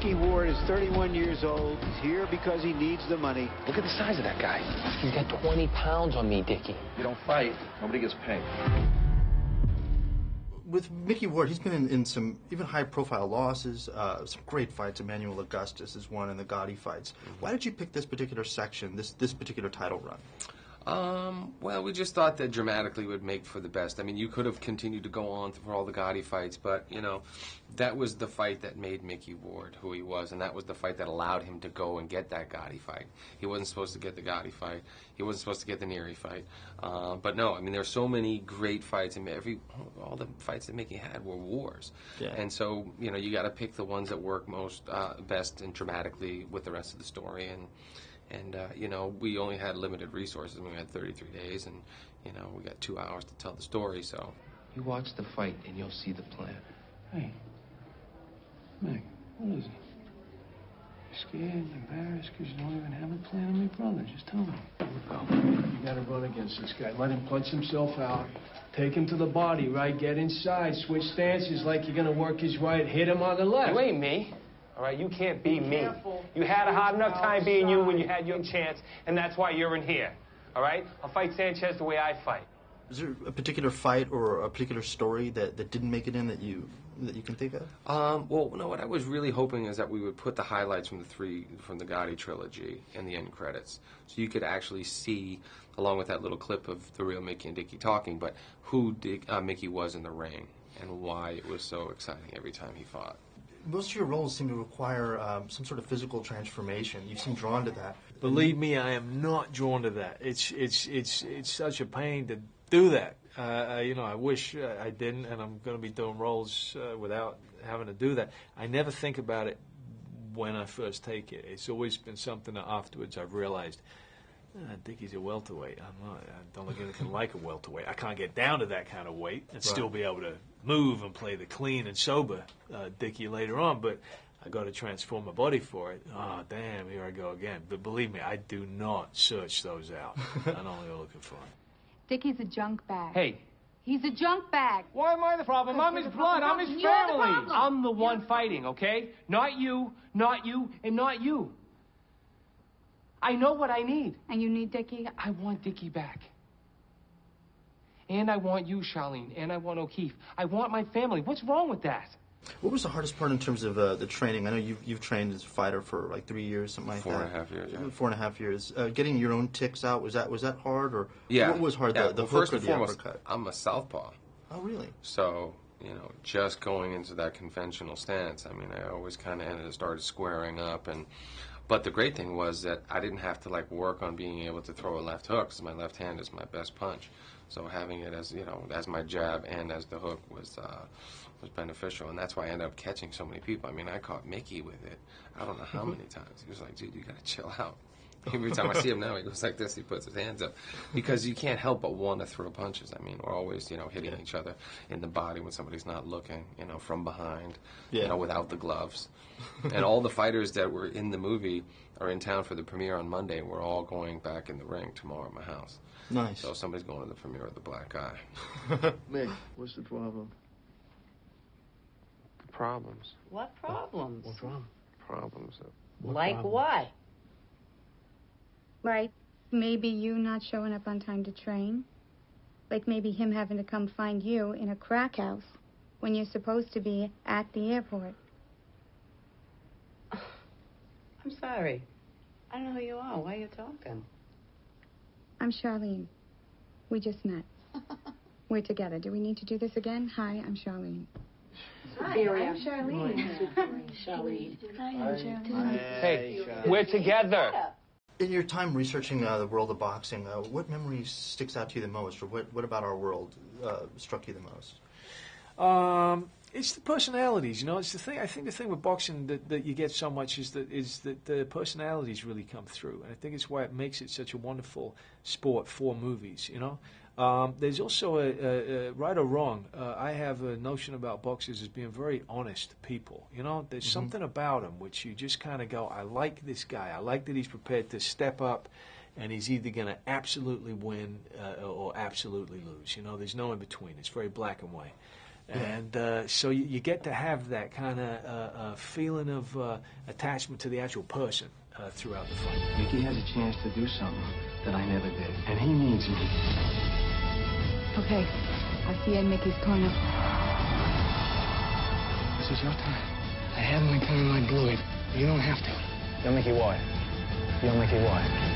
Mickey Ward is 31 years old. He's here because he needs the money. Look at the size of that guy. He's got 20 pounds on me, Dickie. You don't fight, nobody gets paid. With Mickey Ward, he's been in some even high-profile losses, some great fights. Emmanuel Augustus is one, and the Gotti fights. Why did you pick this particular section, this particular title run? Well, we just thought that dramatically would make for the best. I mean, you could have continued to go on for all the Gotti fights, but, you know, that was the fight that made Mickey Ward who he was, and that was the fight that allowed him to go and get that Gotti fight. He wasn't supposed to get the Gotti fight. He wasn't supposed to get the Neary fight. But no, I mean, there's so many great fights, and all the fights that Mickey had were wars. Yeah. And so, you know, you got to pick the ones that work most best and dramatically with the rest of the story, and you know, we only had limited resources. I mean, we had 33 days, and, you know, we got 2 hours to tell the story, so. You watch the fight, and you'll see the plan. Hey, Meg, what is it? You're scared, embarrassed, because you don't even have a plan on your brother. Just tell me. You got to run against this guy. Let him punch himself out. Take him to the body, right? Get inside. Switch stances like you're going to work his right. Hit him on the left. You ain't me. All right, you can't be me. You had a hard enough time being you when you had your chance, and that's why you're in here. All right? I'll fight Sanchez the way I fight. Is there a particular fight or a particular story that didn't make it in that you can think of? Well, no, what I was really hoping is that we would put the highlights from the Gotti trilogy in the end credits, so you could actually see, along with that little clip of the real Mickey and Dickie talking, but who Mickey was in the ring and why it was so exciting every time he fought. Most of your roles seem to require some sort of physical transformation. You seem drawn to that. Believe me, I am not drawn to that. It's such a pain to do that. You know, I wish I didn't, and I'm going to be doing roles without having to do that. I never think about it when I first take it. It's always been something that afterwards I've realized, Dickie's a welterweight. I don't look anything like a welterweight. I can't get down to that kind of weight and still be able to move and play the clean and sober Dickie later on, but I got to transform my body for it. Oh, damn, here I go again. But believe me, I do not search those out. I don't go looking for them. Dickie's a junk bag. Hey. He's a junk bag. Why am I the problem? I'm his blood. I'm his family. I'm the one fighting, okay? Not you, and not you. I know what I need. And you need Dickie? I want Dickie back. And I want you, Charlene. And I want O'Keefe. I want my family. What's wrong with that? What was the hardest part in terms of the training? I know you've trained as a fighter for like 3 years, something like that. 4.5 years, yeah. 4.5 years. Getting your own ticks out, was that hard? Or yeah. What was hard, yeah. the well, hook first or and the foremost, uppercut? I'm a southpaw. Oh, really? So, you know, just going into that conventional stance, I mean, I always kind of started squaring up. But the great thing was that I didn't have to, like, work on being able to throw a left hook, because my left hand is my best punch. So having it as, you know, as my jab and as the hook was beneficial, and that's why I ended up catching so many people. I mean, I caught Mickey with it. I don't know how many times. He was like, dude, you got to chill out. Every time I see him now, he goes like this. He puts his hands up. Because you can't help but want to throw punches. I mean, we're always, you know, hitting each other in the body when somebody's not looking, you know, from behind, you know, without the gloves. And all the fighters that were in the movie are in town for the premiere on Monday. We're all going back in the ring tomorrow at my house. Nice. So somebody's going to the premiere of The Black Eye. Mick, what's the problem? The problems. What problems? What's wrong? Problems. Like what? Like maybe you not showing up on time to train. Like maybe him having to come find you in a crack house when you're supposed to be at the airport. I'm sorry. I don't know who you are. Why are you talking? I'm Charlene. We just met. We're together. Do we need to do this again? Hi, I'm Charlene. Hi, I'm Charlene. Charlene. Hi, I'm Charlene. Hey, we're together. In your time researching the world of boxing, what memory sticks out to you the most, or what about our world struck you the most? It's the personalities, you know. It's the thing. I think the thing with boxing that you get so much is that the personalities really come through, and I think it's why it makes it such a wonderful sport for movies, you know. There's also a right or wrong. I have a notion about boxers as being very honest people. You know, there's something about them which you just kind of go, I like this guy. I like that he's prepared to step up, and he's either going to absolutely win or absolutely lose. You know, there's no in between. It's very black and white. And so you get to have that kind of feeling of attachment to the actual person throughout the fight. Dickie has a chance to do something that I never did, and he needs me. Okay, I'll see you in Mickey's corner. This is your time. I had my time, I blew it. You don't have to. You're Mickey White. You're Mickey White.